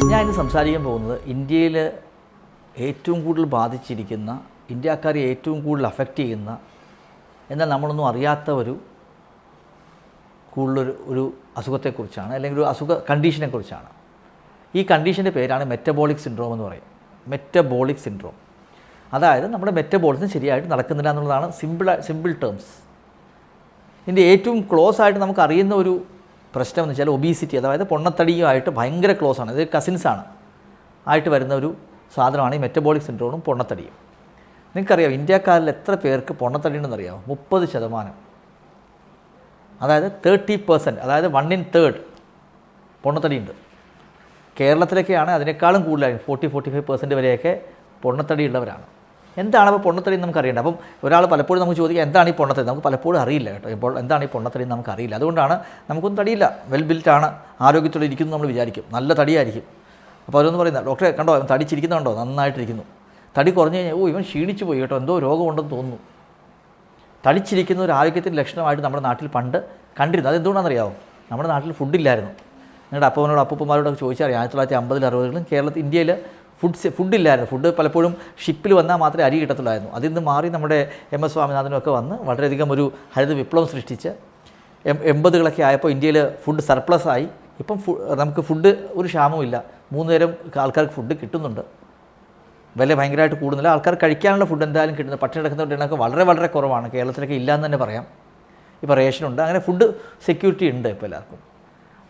ഞാൻ ഇന്ന് സംസാരിക്കാൻ പോകുന്നത് ഇന്ത്യയിൽ ഏറ്റവും കൂടുതൽ ബാധിച്ചിരിക്കുന്ന, ഇന്ത്യക്കാരെ ഏറ്റവും കൂടുതൽ അഫക്റ്റ് ചെയ്യുന്ന, എന്നാൽ നമ്മളൊന്നും അറിയാത്ത ഒരു അസുഖത്തെക്കുറിച്ചാണ്, അല്ലെങ്കിൽ ഒരു കണ്ടീഷനെക്കുറിച്ചാണ്. ഈ കണ്ടീഷൻ്റെ പേരാണ് മെറ്റബോളിക് സിൻഡ്രോം എന്ന് പറയും. മെറ്റബോളിക് സിൻഡ്രോം, അതായത് നമ്മുടെ മെറ്റബോളിസം ശരിയായിട്ട് നടക്കുന്നില്ല എന്നുള്ളതാണ് സിമ്പിൾ ടേംസ്. ഇതിൻ്റെ ഏറ്റവും ക്ലോസ് ആയിട്ട് നമുക്ക് അറിയുന്ന ഒരു പ്രശ്നം എന്ന് വെച്ചാൽ ഒബീസിറ്റി, അതായത് പൊണ്ണത്തടിയുമായിട്ട് ഭയങ്കര ക്ലോസ് ആണ്. ഇത് കസിൻസാണ് ആയിട്ട് വരുന്ന ഒരു സാധനമാണ് ഈ മെറ്റബോളിക് സിൻഡ്രോമും പൊണ്ണത്തടിയും. നിങ്ങൾക്കറിയാം ഇന്ത്യക്കാരിൽ എത്ര പേർക്ക് പൊണ്ണത്തടി ഉണ്ടെന്നറിയാമോ? 30%. അതായത് 30%, അതായത് 1 in 3 പൊണ്ണത്തടിയുണ്ട്. കേരളത്തിലൊക്കെയാണ് അതിനേക്കാളും കൂടുതലായി 40-45% വരെയൊക്കെ പൊണ്ണത്തടി ഉള്ളവരാണ്. എന്താണ് അപ്പോൾ പൊണ്ണത്തടി നമുക്ക് അറിയേണ്ടത്? അപ്പം ഒരാൾ പലപ്പോഴും നമുക്ക് ചോദിക്കുക എന്താണ് ഈ പൊണ്ണത്തടി? നമുക്ക് പലപ്പോഴും അറിയില്ല കേട്ടോ. ഇപ്പോൾ എന്താണ് ഈ പൊണ്ണത്തടി നമുക്ക് അറിയില്ല. അതുകൊണ്ടാണ് നമുക്കൊന്നും തടിയില്ല, വെൽ ബിൽറ്റാണ്, ആരോഗ്യത്തോടെ ഇരിക്കുന്നു നമ്മൾ വിചാരിക്കും, നല്ല തടിയായിരിക്കും. അപ്പോൾ അവരൊന്ന് പറയുന്നത്, ഡോക്ടറെ കണ്ടോ അവൻ തടിച്ചിരിക്കുന്നുണ്ടോ? നന്നായിട്ടിരിക്കുന്നു. തടി കുറഞ്ഞു കഴിഞ്ഞാൽ ഇവൻ ക്ഷീണിച്ചു പോയി കേട്ടോ, എന്തോ രോഗമുണ്ടെന്ന് തോന്നുന്നു. തടിച്ചിരിക്കുന്ന ഒരു ആരോഗ്യത്തിൻ്റെ ലക്ഷണമായിട്ട് നമ്മുടെ നാട്ടിൽ പണ്ട് കണ്ടിരുന്നു. അതെന്തുകൊണ്ടാണെന്നറിയാമോ? നമ്മുടെ നാട്ടിൽ ഫുഡില്ലായിരുന്നു. നിങ്ങളുടെ അപ്പൂപ്പന്മാരോടൊക്കെ ചോദിച്ചാൽ 1950-60 കേരളത്തിൽ, ഇന്ത്യയിൽ ഫുഡില്ലായിരുന്നു. ഫുഡ് പലപ്പോഴും ഷിപ്പിൽ വന്നാൽ മാത്രമേ അരി കിട്ടത്തുള്ളായിരുന്നു. അതിൽ നിന്ന് മാറി നമ്മുടെ MS സ്വാമിനാഥനൊക്കെ വന്ന് വളരെയധികം ഒരു ഹരിത വിപ്ലവം സൃഷ്ടിച്ച് 80കളൊക്കെ ആയപ്പോൾ ഇന്ത്യയിൽ ഫുഡ് സർപ്ലസ് ആയി. ഇപ്പം നമുക്ക് ഫുഡ് ഒരു ക്ഷാമവുമില്ല. 3 നേരം ആൾക്കാർക്ക് ഫുഡ് കിട്ടുന്നുണ്ട്. വില ഭയങ്കരമായിട്ട് കൂടുന്നില്ല. ആൾക്കാർ കഴിക്കാനുള്ള ഫുഡ് എന്തായാലും കിട്ടുന്നത്. പട്ടിണി കിടക്കുന്നവരുടെ എണ്ണമൊക്കെ വളരെ കുറവാണ്. കേരളത്തിലൊക്കെ ഇല്ലയെന്ന് തന്നെ പറയാം. ഇപ്പോൾ റേഷനുണ്ട്, അങ്ങനെ ഫുഡ് സെക്യൂരിറ്റി ഉണ്ട് ഇപ്പോൾ എല്ലാവർക്കും.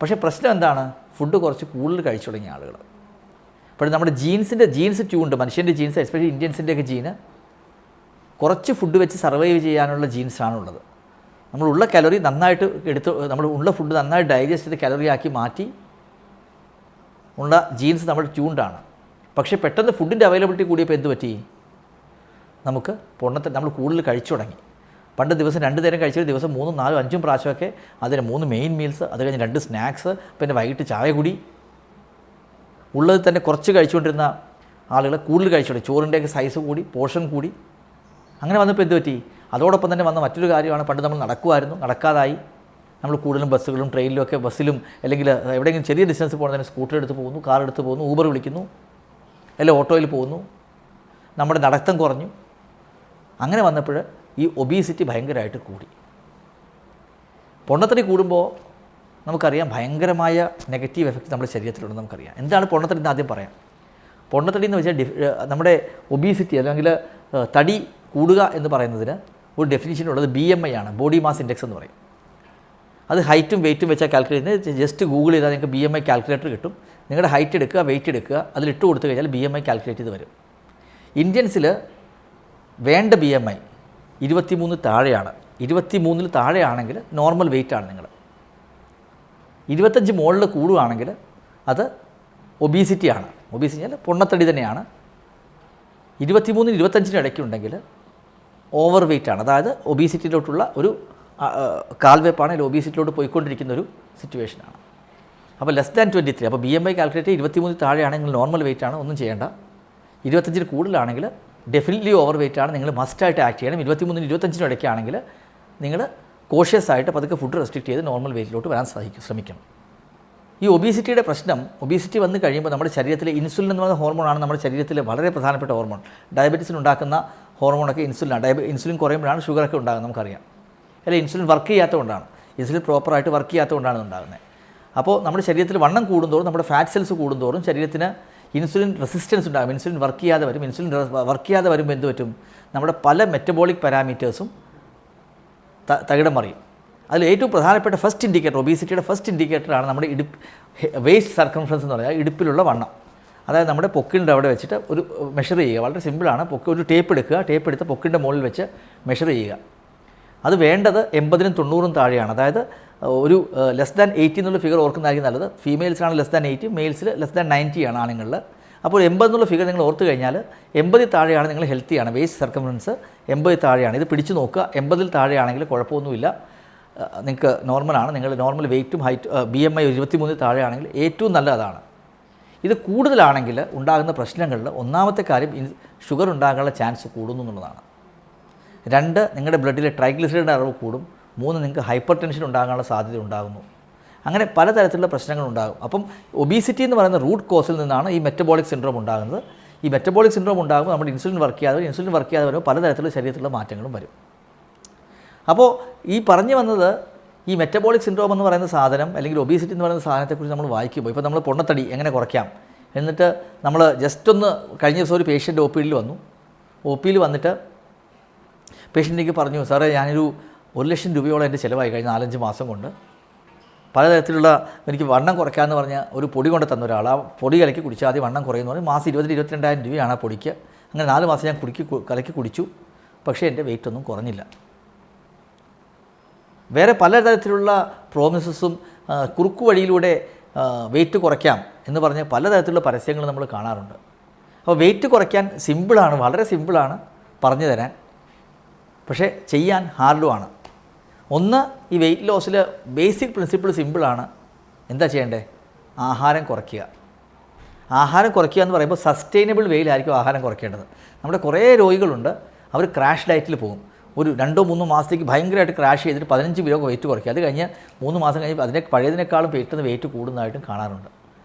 പക്ഷേ പ്രശ്നം എന്താണ്? ഫുഡ് കുറച്ച് കൂടുതൽ കഴിച്ചു തുടങ്ങിയ ആളുകൾ. അപ്പോൾ നമ്മുടെ ജീൻസ് ട്യൂണ്ട്, മനുഷ്യൻ്റെ ജീൻസ്, എസ്പെഷ്യലി ഇന്ത്യൻസിൻ്റെയൊക്കെ ജീന് കുറച്ച് ഫുഡ് വെച്ച് സർവൈവ് ചെയ്യാനുള്ള ജീൻസാണുള്ളത്. നമ്മളുള്ള കാലറി നന്നായിട്ട് നമ്മളുള്ള ഫുഡ് നന്നായിട്ട് ഡൈജസ്റ്റ് ചെയ്ത് കാലറി ആക്കി മാറ്റി ഉള്ള ജീൻസ് നമ്മുടെ ട്യൂണ്ടാണ്. പക്ഷേ പെട്ടെന്ന് ഫുഡിൻ്റെ അവൈലബിലിറ്റി കൂടിയപ്പോൾ എന്ത് പറ്റി? നമുക്ക് നമ്മൾ കൂടുതൽ കഴിച്ചു തുടങ്ങി. പണ്ട് ദിവസം 2 നേരം കഴിച്ചിട്ട് ദിവസം 3, 4, 5 പ്രാവശ്യമൊക്കെ. അതിന് 3 മെയിൻ മീൽസ്, അത് കഴിഞ്ഞ് 2 സ്നാക്സ്, പിന്നെ വൈകിട്ട് ചായ കുടി. ഉള്ളത് തന്നെ കുറച്ച് കഴിച്ചുകൊണ്ടിരുന്ന ആളുകൾ കൂടുതൽ കഴിച്ചോട്ടെ. ചോറിൻ്റെയൊക്കെ സൈസ് കൂടി, പോർഷൻ കൂടി. അങ്ങനെ വന്നപ്പോൾ എന്ത് പറ്റി? അതോടൊപ്പം തന്നെ വന്ന മറ്റൊരു കാര്യമാണ്, പണ്ട് നമ്മൾ നടക്കുമായിരുന്നു, നടക്കാതായി. നമ്മൾ കൂടുതലും ബസ്സുകളും ട്രെയിനിലും ഒക്കെ, ബസ്സിലും അല്ലെങ്കിൽ എവിടെയെങ്കിലും ചെറിയ ഡിസ്റ്റൻസ് പോകുന്നതിന് സ്കൂട്ടർ എടുത്ത് പോകുന്നു, കാർ എടുത്ത് പോകുന്നു, ഊബർ വിളിക്കുന്നു, അല്ലെങ്കിൽ ഓട്ടോയിൽ പോകുന്നു. നമ്മുടെ നടത്തം കുറഞ്ഞു. അങ്ങനെ വന്നപ്പോൾ ഈ ഒബീസിറ്റി ഭയങ്കരമായിട്ട് കൂടി. പൊണ്ണത്തടി കൂടുമ്പോൾ നമുക്കറിയാം ഭയങ്കരമായ നെഗറ്റീവ് എഫക്റ്റ് നമ്മുടെ ശരീരത്തിലുണ്ടെന്ന് നമുക്കറിയാം. എന്താണ് പൊണ്ണത്തടി എന്ന് ആദ്യം പറയാം. പൊണ്ണത്തടി എന്ന് വെച്ചാൽ നമ്മുടെ ഒബീസിറ്റി അല്ലെങ്കിൽ തടി കൂടുക എന്ന് പറയുന്നതിന് ഒരു ഡെഫിനിഷനുള്ളത് BMI ആണ്, ബോഡി മാസ് ഇൻഡെക്സ് എന്ന് പറയും. അത് ഹൈറ്റും വെയ്റ്റും വെച്ചാൽ കാൽക്കുലേറ്റ് ചെയ്യുന്നത്. ജസ്റ്റ് ഗൂഗിൾ ചെയ്താൽ നിങ്ങൾക്ക് BMI കാൽക്കുലേറ്റർ കിട്ടും. നിങ്ങളുടെ ഹൈറ്റ് എടുക്കുക, വെയിറ്റ് എടുക്കുക, അതിലിട്ട് കൊടുത്തു കഴിഞ്ഞാൽ BMI കാൽക്കുലേറ്റ് ചെയ്ത് വരും. ഇന്ത്യൻസിൽ വേണ്ട BMI 23 താഴെയാണ്. 23-ൽ താഴെയാണെങ്കിൽ നോർമൽ വെയിറ്റാണ് നിങ്ങൾ. 25 മുകളിൽ കൂടുകയാണെങ്കിൽ അത് ഒബീസിറ്റിയാണ്. ഒബീസിറ്റി അല്ല, പൊണ്ണത്തടി തന്നെയാണ്. 23-നും 25-നും ഇടയ്ക്കുണ്ടെങ്കിൽ ഓവർ വെയ്റ്റാണ്. അതായത് ഒബീസിറ്റിയിലോട്ടുള്ള ഒരു കാൽവെപ്പാണ്, അല്ലെങ്കിൽ ഒബീസിറ്റിയിലോട്ട് പോയിക്കൊണ്ടിരിക്കുന്ന ഒരു സിറ്റുവേഷനാണ്. അപ്പോൾ ലെസ് ദാൻ 23. അപ്പോൾ BMI കാൽക്കുലേറ്റ് 23 താഴെയാണെങ്കിൽ നോർമൽ വെയിറ്റാണ്, ഒന്നും ചെയ്യേണ്ട. 25-ൽ കൂടുതലാണെങ്കിൽ ഡെഫിനറ്റ്ലി ഓവർ വെയിറ്റാണ്, നിങ്ങൾ മസ്റ്റായിട്ട് ആക്ട് ചെയ്യണം. 23-നും 25-നും ഇടയ്ക്കാണെങ്കിൽ നിങ്ങൾ കോഷ്യസ് ആയിട്ട് പതുക്കെ ഫുഡ് റെസ്ട്രിക്റ്റ് ചെയ്ത് നോർമൽ വെയിറ്റിലോട്ട് വരാൻ ശ്രമിക്കണം. ഈ ഒബീസിറ്റിയുടെ പ്രശ്നം, ഒബീസിറ്റി വന്നു കഴിയുമ്പോൾ നമ്മുടെ ശരീരത്തിലെ ഇൻസുലിൻ എന്ന് പറയുന്ന ഹോർമോണാണ് നമ്മുടെ ശരീരത്തിലെ വളരെ പ്രധാനപ്പെട്ട ഹോർമോൺ. ഡയബറ്റീസിനുണ്ടാക്കുന്ന ഹോർമോണൊക്കെ ഇൻസുലിനാണ്. ഇൻസുലിൻ കുറയുമ്പോഴാണ് ഷുഗറൊക്കെ ഉണ്ടാകുന്നത്, നമുക്കറിയാം. അല്ലെങ്കിൽ ഇൻസുലിൻ വർക്ക് ചെയ്യാത്തതുകൊണ്ടാണ്, ഇൻസുലിൻ പ്രോപ്പറായിട്ട് വർക്ക് ചെയ്യാത്തതുകൊണ്ടാണ് ഉണ്ടാകുന്നത്. അപ്പോൾ നമ്മുടെ ശരീരത്തിൽ വണ്ണം കൂടുന്തോറും, നമ്മുടെ ഫാറ്റ് സെൽസ് കൂടുന്തോറും ശരീരത്തിന് ഇൻസുലിൻ റെസിസ്റ്റൻസ് ഉണ്ടാകും. ഇൻസുലിൻ വർക്ക് ചെയ്യാതെ വരും. ഇൻസുലിൻ വർക്ക് ചെയ്യാതെ വരുമ്പോൾ എന്ത് പറ്റും? നമ്മുടെ പല മെറ്റബോളിക് പാരാമീറ്റേഴ്സും തകിടം മറിയും. അതിൽ ഏറ്റവും പ്രധാനപ്പെട്ട ഫസ്റ്റ് ഇൻഡിക്കേറ്റർ, ഒബീസിറ്റിയുടെ ഫസ്റ്റ് ഇൻഡിക്കേറ്ററാണ് നമ്മുടെ വേസ്റ്റ് സർക്കംഫറൻസ് എന്ന് പറയുന്നത്, ഇടുപ്പിലുള്ള വണ്ണം. അതായത് നമ്മുടെ പൊക്കിളിൻ്റെ അവിടെ വെച്ചിട്ട് ഒരു മെഷർ ചെയ്യുക. വളരെ സിമ്പിളാണ്. ഒരു ടേപ്പ് എടുക്കുക, ടേപ്പ് എടുത്ത് പൊക്കിളിൻ്റെ മുകളിൽ വെച്ച് മെഷർ ചെയ്യുക. അത് വേണ്ടത് 80-നും 90-നും താഴെയാണ്. അതായത് ഒരു ലെസ് ദാൻ 80 എന്നുള്ള ഫിഗർ ഓർക്കുന്നതായിരിക്കും നല്ലത്. ഫീമെയിൽസിനാണ് ലെസ് ദാൻ 80, മെയിൽസിൽ ലെസ് ദാൻ 90 ആണ് ആണുങ്ങളിൽ. അപ്പോൾ 80 എന്നുള്ള ഫിഗർ നിങ്ങൾ ഓർത്ത് കഴിഞ്ഞാൽ 80 താഴെയാണ് നിങ്ങൾ ഹെൽത്തിയാണ്. വേസ്റ്റ് സർക്കംഫറൻസ് 80 താഴെയാണ്. ഇത് പിടിച്ച് നോക്കുക. 80-ൽ താഴെയാണെങ്കിൽ കുഴപ്പമൊന്നുമില്ല, നിങ്ങൾക്ക് നോർമലാണ്. നിങ്ങൾ നോർമൽ വെയ്റ്റും BMI 23 താഴെയാണെങ്കിൽ ഏറ്റവും നല്ലതാണ്. ഇത് കൂടുതലാണെങ്കിൽ ഉണ്ടാകുന്ന പ്രശ്നങ്ങളിൽ ഒന്നാമത്തെ കാര്യം ഷുഗർ ഉണ്ടാകാനുള്ള ചാൻസ് കൂടുന്നു എന്നുള്ളതാണ്. 2, നിങ്ങളുടെ ബ്ലഡിലെ ട്രൈഗ്ലിസറൈഡിൻ്റെ അളവ് കൂടും. 3, നിങ്ങൾക്ക് ഹൈപ്പർ ടെൻഷൻ ഉണ്ടാകാനുള്ള സാധ്യത ഉണ്ടാകുന്നു. അങ്ങനെ പലതരത്തിലുള്ള പ്രശ്നങ്ങളുണ്ടാകും. അപ്പം ഒബീസിറ്റി എന്ന് പറയുന്ന റൂട്ട് കോസിൽ നിന്നാണ് ഈ മെറ്റബോളിക് സിൻഡ്രോം ഉണ്ടാകുന്നത്. ഈ മെറ്റബോളിക് സിൻഡ്രോം ഉണ്ടാകുമ്പോൾ നമ്മുടെ ഇൻസുലിൻ വർക്ക് ചെയ്യാതെ വരുമ്പോൾ പലതരത്തിലുള്ള ശരീരത്തിലുള്ള മാറ്റങ്ങളും വരും. അപ്പോൾ ഈ പറഞ്ഞു വന്നത് ഈ മെറ്റബോളിക് സിൻഡ്രോം എന്ന് പറയുന്ന സാധനം അല്ലെങ്കിൽ ഒബീസിറ്റി എന്ന് പറയുന്ന സാധനത്തെക്കുറിച്ച് നമ്മൾ വായിക്കുമ്പോൾ ഇപ്പോൾ നമ്മൾ പൊണ്ണത്തടി എങ്ങനെ കുറയ്ക്കാം എന്നിട്ട് നമ്മൾ ജസ്റ്റ് ഒന്ന് കഴിഞ്ഞ ദിവസം ഒരു പേഷ്യൻ്റ് ഒ പിയിൽ വന്നിട്ട് പേഷ്യൻറ്റിലേക്ക് പറഞ്ഞു, സാറേ ഞാനൊരു 1,00,000 രൂപയോളം എൻ്റെ ചിലവായി കഴിഞ്ഞ 4-5 മാസം കൊണ്ട് പലതരത്തിലുള്ള എനിക്ക് വണ്ണം കുറയ്ക്കാമെന്ന് പറഞ്ഞ ഒരു പൊടി കൊണ്ട് തന്ന ഒരാൾ. ആ പൊടി കലക്കി കുടിച്ചാൽ ആദ്യം വണ്ണം കുറയുമെന്ന് പറഞ്ഞാൽ മാസം 20,000-22,000 രൂപയാണ് ആ പൊടിക്ക്. അങ്ങനെ 4 മാസം ഞാൻ കലക്കി കുടിച്ചു, പക്ഷേ എൻ്റെ വെയിറ്റ് ഒന്നും കുറഞ്ഞില്ല. വേറെ പലതരത്തിലുള്ള പ്രോമിസസും കുറുക്കു വഴിയിലൂടെ വെയിറ്റ് കുറയ്ക്കാം എന്ന് പറഞ്ഞ് പലതരത്തിലുള്ള പരസ്യങ്ങൾ നമ്മൾ കാണാറുണ്ട്. അപ്പോൾ വെയിറ്റ് കുറയ്ക്കാൻ സിമ്പിളാണ്, വളരെ സിമ്പിളാണ് പറഞ്ഞു തരാൻ, പക്ഷേ ചെയ്യാൻ ഹാർഡുമാണ്. ഒന്ന്, ഈ വെയിറ്റ് ലോസിൽ ബേസിക് പ്രിൻസിപ്പിൾ സിമ്പിളാണ്. എന്താ ചെയ്യേണ്ടത്? ആഹാരം കുറയ്ക്കുക. ആഹാരം കുറയ്ക്കുക എന്ന് പറയുമ്പോൾ സസ്റ്റൈനബിൾ വേയിലായിരിക്കും ആഹാരം കുറയ്ക്കേണ്ടത്. നമ്മുടെ കുറേ രോഗികളുണ്ട്, അവർ ക്രാഷ് ഡയറ്റിൽ പോകും. ഒരു 2-3 മാസത്തേക്ക് ഭയങ്കരമായിട്ട് ക്രാഷ് ചെയ്തിട്ട് 15 കിലോ വെയിറ്റ് കുറയ്ക്കുക. അത് കഴിഞ്ഞ് 3 മാസം കഴിഞ്ഞ് പഴയതിനേക്കാളും പെട്ടെന്ന് വെയിറ്റ് കൂടുന്നതായിട്ടും കാണാറുണ്ട്.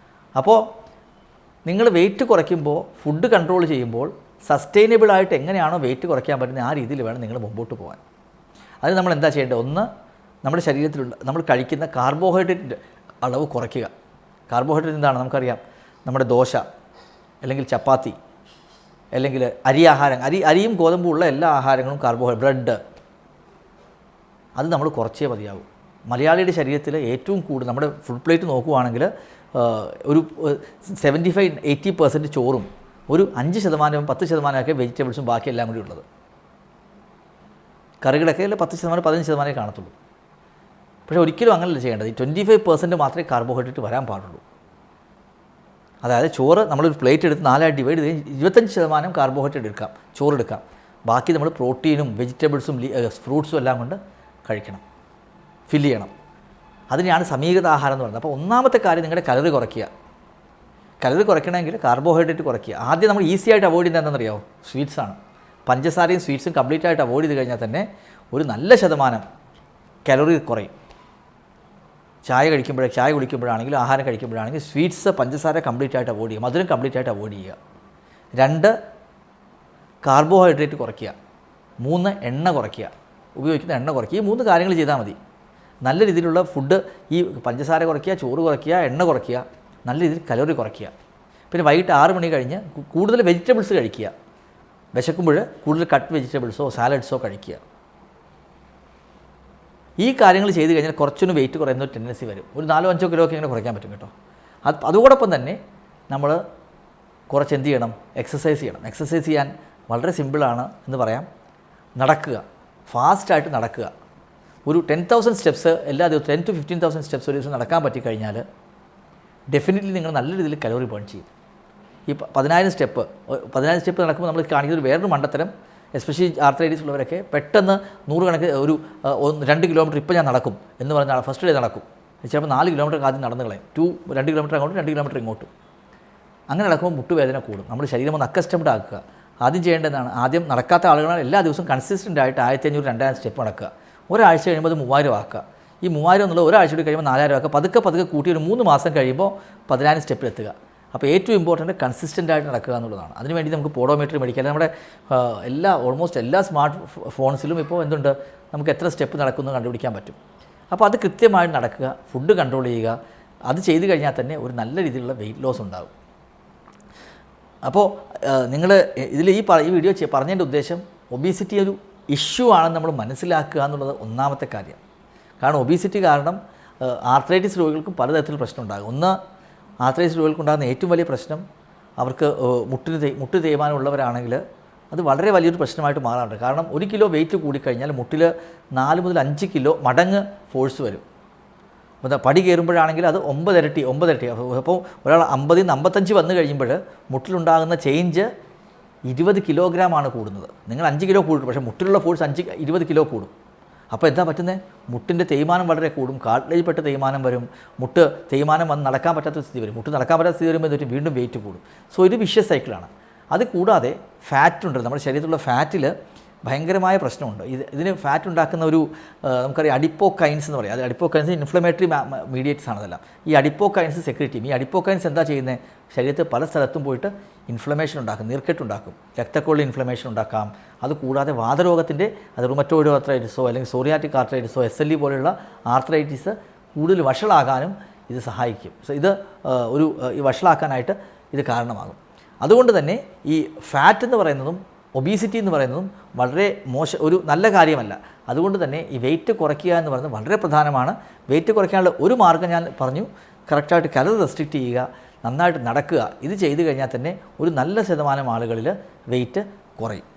അപ്പോൾ നിങ്ങൾ വെയിറ്റ് കുറയ്ക്കുമ്പോൾ ഫുഡ് കൺട്രോൾ ചെയ്യുമ്പോൾ സസ്റ്റൈനബിളായിട്ട് എങ്ങനെയാണോ വെയിറ്റ് കുറയ്ക്കാൻ പറ്റുന്നത് ആ രീതിയിൽ വേണം നിങ്ങൾ മുമ്പോട്ട് പോകാൻ. അത് നമ്മൾ എന്താ ചെയ്യേണ്ടത്? ഒന്ന്, നമ്മുടെ ശരീരത്തിലുള്ള നമ്മൾ കഴിക്കുന്ന കാർബോഹൈഡ്രേറ്റിൻ്റെ അളവ് കുറയ്ക്കുക. കാർബോഹൈഡ്രേറ്റ് എന്താണ് നമുക്കറിയാം. നമ്മുടെ ദോശ അല്ലെങ്കിൽ ചപ്പാത്തി അല്ലെങ്കിൽ അരിയും ഗോതമ്പും ഉള്ള എല്ലാ ആഹാരങ്ങളും ബ്രെഡ്, അത് നമ്മൾ കുറച്ചേ മതിയാവും. മലയാളിയുടെ ശരീരത്തിൽ ഏറ്റവും കൂടുതൽ നമ്മുടെ ഫുഡ് പ്ലേറ്റ് നോക്കുകയാണെങ്കിൽ ഒരു 75-80% ചോറും ഒരു 5%-10% വെജിറ്റബിൾസും ബാക്കിയെല്ലാം കൂടി ഉള്ളത്. കറികളൊക്കെ അല്ല 10%-15% കാണത്തുള്ളൂ. പക്ഷേ ഒരിക്കലും അങ്ങനെയല്ല ചെയ്യേണ്ടത്. ഈ 25% മാത്രമേ കാർബോഹൈഡ്രേറ്റ് വരാൻ പാടുള്ളൂ. അതായത് ചോറ് നമ്മളൊരു പ്ലേറ്റ് എടുത്ത് 4 ഡിവൈഡ് ചെയ്ത് 25% കാർബോഹൈഡ്രേറ്റ് എടുക്കാം, ചോറെടുക്കാം. ബാക്കി നമ്മൾ പ്രോട്ടീനും വെജിറ്റബിൾസും ഫ്രൂട്ട്സും എല്ലാം കൊണ്ട് കഴിക്കണം, ഫില്ല് ചെയ്യണം. അതിനെയാണ് സമീകൃത ആഹാരം എന്ന് പറയുന്നത്. അപ്പോൾ ഒന്നാമത്തെ കാര്യം നിങ്ങളുടെ കലറി കുറയ്ക്കുക. കലറി കുറയ്ക്കണമെങ്കിൽ കാർബോഹൈഡ്രേറ്റ് കുറയ്ക്കുക. ആദ്യം നമ്മൾ ഈസി ആയിട്ട് അവോയ്ഡ് ചെയ്യുന്നത് എന്താണെന്നറിയാമോ? സ്വീറ്റ്സാണ്. പഞ്ചസാരയും സ്വീറ്റ്സും കംപ്ലീറ്റ് ആയിട്ട് അവോയ്ഡ് ചെയ്ത് കഴിഞ്ഞാൽ തന്നെ ഒരു നല്ല ശതമാനം കലോറി കുറയും. ചായ കുടിക്കുമ്പോഴാണെങ്കിലും ആഹാരം കഴിക്കുമ്പോഴാണെങ്കിലും സ്വീറ്റ്സ്, പഞ്ചസാര കംപ്ലീറ്റ് ആയിട്ട് അവോയ്ഡ് ചെയ്യുക, മധുരം കംപ്ലീറ്റ് ആയിട്ട് അവോയ്ഡ് ചെയ്യുക. 2, കാർബോഹൈഡ്രേറ്റ് കുറയ്ക്കുക. 3, എണ്ണ കുറയ്ക്കുക, ഉപയോഗിക്കുന്ന എണ്ണ കുറയ്ക്കുക. ഈ 3 കാര്യങ്ങൾ ചെയ്താൽ മതി. നല്ല രീതിയിലുള്ള ഫുഡ്, ഈ പഞ്ചസാര കുറയ്ക്കുക, ചോറ് കുറയ്ക്കുക, എണ്ണ കുറയ്ക്കുക, നല്ല രീതിയിൽ കലോറി കുറയ്ക്കുക. പിന്നെ വൈകിട്ട് 6 മണി കഴിഞ്ഞ് കൂടുതൽ വെജിറ്റബിൾസ് കഴിക്കുക. വിശക്കുമ്പോൾ കൂടുതൽ കട്ട് വെജിറ്റബിൾസോ സാലഡ്സോ കഴിക്കുക. ഈ കാര്യങ്ങൾ ചെയ്ത് കഴിഞ്ഞാൽ കുറച്ചൊന്ന് വെയിറ്റ് കുറയുന്ന ഒരു ടെൻഡൻസി വരും. ഒരു 4-5 കിലോ ഒക്കെ ഇങ്ങനെ കുറയ്ക്കാൻ പറ്റും കേട്ടോ. അതോടൊപ്പം തന്നെ നമ്മൾ കുറച്ച് എന്ത് ചെയ്യണം? എക്സസൈസ് ചെയ്യണം. എക്സസൈസ് ചെയ്യാൻ വളരെ സിമ്പിളാണ് എന്ന് പറയാം. നടക്കുക, ഫാസ്റ്റായിട്ട് നടക്കുക. ഒരു 10,000 സ്റ്റെപ്സ് എല്ലാ ദിവസവും 10,000-15,000 സ്റ്റെപ്സ് ഒരു ദിവസം നടക്കാൻ പറ്റിക്കഴിഞ്ഞാൽ ഡെഫിനറ്റ്ലി നിങ്ങൾ നല്ല രീതിയിൽ കലോറി ബേൺ ചെയ്യും. ഈ 10,000 സ്റ്റെപ്പ് നടക്കുമ്പോൾ നമ്മൾ കാണിക്കുന്ന ഒരു വേറൊരു മണ്ടത്തരം, എസ്പെഷ്യലി ആർത്രൈറ്റിസ് ഉള്ളവരൊക്കെ പെട്ടെന്ന് 100 കണക്ക് ഒരു 2 കിലോമീറ്റർ ഇപ്പോൾ ഞാൻ നടക്കും എന്ന് പറഞ്ഞാൽ ഫസ്റ്റ് ഡേ നടക്കും. ചിലപ്പോൾ 4 കിലോമീറ്റർ ആദ്യം നടന്നു കളയും. 2 കിലോമീറ്റർ അങ്ങോട്ടും 2 കിലോമീറ്റർ ഇങ്ങോട്ടും. അങ്ങനെ നടക്കുമ്പോൾ മുട്ടുവേദന കൂടും. നമ്മുടെ ശരീരം ഒന്ന് അക്കസ്റ്റംഡ് ആക്കുക. ആദ്യം ചെയ്യേണ്ടതാണ്, ആദ്യം നടക്കാത്ത ആളുകളാണ് എല്ലാ ദിവസവും കൺസിസ്റ്റൻ്റ് ആയിട്ട് 1500-2000 സ്റ്റെപ്പ് നടക്കുക. ഒരാഴ്ച കഴിയുമ്പോൾ അത് 3000 ആക്കുക. ഈ 3000 എന്നുള്ളത് ഒരാഴ്ച കൂടി കഴിയുമ്പോൾ 4000 ആക്കുക. പതുക്കെ കൂട്ടി ഒരു 3 മാസം കഴിയുമ്പോൾ 10,000 സ്റ്റെപ്പിലെത്തുക. അപ്പോൾ ഏറ്റവും ഇമ്പോർട്ടൻറ്റ് കൺസിസ്റ്റൻ്റ് ആയിട്ട് നടക്കുക എന്നുള്ളതാണ്. അതിനുവേണ്ടി നമുക്ക് പോഡോമീറ്റർ മേടിക്കാം. നമ്മുടെ ഓൾമോസ്റ്റ് എല്ലാ സ്മാർട്ട് ഫോൺസിലും ഇപ്പോൾ എന്തുണ്ട്, നമുക്ക് എത്ര സ്റ്റെപ്പ് നടക്കുന്നു കണ്ടുപിടിക്കാൻ പറ്റും. അപ്പോൾ അത് കൃത്യമായിട്ട് നടക്കുക, ഫുഡ് കൺട്രോൾ ചെയ്യുക. അത് ചെയ്ത് കഴിഞ്ഞാൽ തന്നെ ഒരു നല്ല രീതിയിലുള്ള വെയിറ്റ് ലോസ് ഉണ്ടാകും. അപ്പോൾ നിങ്ങൾ ഇതിൽ ഈ വീഡിയോ പറഞ്ഞതിൻ്റെ ഉദ്ദേശം ഒബീസിറ്റി ഒരു ഇഷ്യൂ ആണെന്ന് നമ്മൾ മനസ്സിലാക്കുക എന്നുള്ളത് ഒന്നാമത്തെ കാര്യം. കാരണം ഒബീസിറ്റി കാരണം ആർത്രൈറ്റിസ് രോഗികൾക്കും പലതരത്തിലുള്ള പ്രശ്നം ഉണ്ടാകും. ഒന്ന്, ആർത്രൈറ്റിസ് രോഗികൾക്കുണ്ടാകുന്ന ഏറ്റവും വലിയ പ്രശ്നം, അവർക്ക് മുട്ട് തേയ്മാനമുള്ളവരാണെങ്കിൽ അത് വളരെ വലിയൊരു പ്രശ്നമായിട്ട് മാറാറുണ്ട്. കാരണം 1 കിലോ വെയിറ്റ് കൂടിക്കഴിഞ്ഞാൽ മുട്ടിൽ 4 മുതൽ 5 കിലോ മടങ്ങ് ഫോഴ്സ് വരും. അപ്പോൾ പടി കയറുമ്പോഴാണെങ്കിൽ അത് 9 ഇരട്ടി. അപ്പോൾ ഒരാൾ 50-55 വന്നു കഴിയുമ്പോൾ മുട്ടിലുണ്ടാകുന്ന ചേഞ്ച് 20 കിലോഗ്രാമാണ് കൂടുന്നത്. നിങ്ങൾ 5 കിലോ കൂടും, പക്ഷേ മുട്ടിലുള്ള ഫോഴ്സ് 20 കിലോ കൂടും. അപ്പോൾ എന്താ പറ്റുന്നത്? മുട്ടിൻ്റെ തേയ്മാനം വളരെ കൂടും, കാർട്ടിലേജ് തേയ്മാനം വരും, മുട്ട് തേയ്മാനം വന്ന് നടക്കാൻ പറ്റാത്ത സ്ഥിതി വരും. മുട്ട് നടക്കാൻ പറ്റാത്ത സ്ഥിതി വരുമ്പോൾ എന്നിട്ട് വീണ്ടും വെയിറ്റ് കൂടും. സോ ഇത് വിഷ്യസ് സൈക്കിളാണ്. അത് കൂടാതെ ഫാറ്റ് ഉണ്ട്. നമ്മുടെ ശരീരത്തിലുള്ള ഫാറ്റിൽ ഭയങ്കരമായ പ്രശ്നമുണ്ട്. ഇതിന് ഫാറ്റ് ഉണ്ടാക്കുന്ന ഒരു നമുക്കറിയാം അഡിപ്പോകൈൻസ് എന്ന് പറയും. അത് അഡിപ്പോകൈൻസ് ഇൻഫ്ലമേറ്ററി മീഡിയേറ്റ്സ് ആണെന്നല്ല. ഈ അഡിപ്പോകൈൻസ് സെക്രറ്റ് ചെയ്യും. ഈ അഡിപ്പോകൈൻസ് എന്താ ചെയ്യുന്നത്? ശരീരത്തിൽ പല സ്ഥലത്തും പോയിട്ട് ഇൻഫ്ലമേഷൻ ഉണ്ടാക്കും, നീർക്കെട്ടുണ്ടാക്കും, രക്തക്കൊള്ളി ഇൻഫ്ലമേഷൻ ഉണ്ടാക്കാം. അതുകൂടാതെ വാതരോഗത്തിൻ്റെ അത് റുമറ്റോയിഡ് ആർത്രൈറ്റിസോ അല്ലെങ്കിൽ സോറിയാറ്റിക് ആർത്രൈറ്റിസോ SLE പോലെയുള്ള ആർത്രൈറ്റിസ് കൂടുതൽ വഷളാകാനും ഇത് സഹായിക്കും. സോ ഇത് ഈ വഷളാക്കാനായിട്ട് ഇത് കാരണമാകും. അതുകൊണ്ട് തന്നെ ഈ ഫാറ്റ് എന്ന് പറയുന്നതും ഒബീസിറ്റി എന്ന് പറയുന്നതും വളരെ ഒരു നല്ല കാര്യമല്ല. അതുകൊണ്ട് തന്നെ ഈ വെയിറ്റ് കുറയ്ക്കുക എന്ന് പറയുന്നത് വളരെ പ്രധാനമാണ്. വെയിറ്റ് കുറയ്ക്കാനുള്ള ഒരു മാർഗ്ഗം ഞാൻ പറഞ്ഞു, കറക്റ്റായിട്ട് കലറി റെസ്ട്രിക്റ്റ് ചെയ്യുക, നന്നായിട്ട് നടക്കുക. ഇത് ചെയ്തു കഴിഞ്ഞാൽ തന്നെ ഒരു നല്ല ശതമാനം ആളുകളിൽ വെയിറ്റ് കുറയും.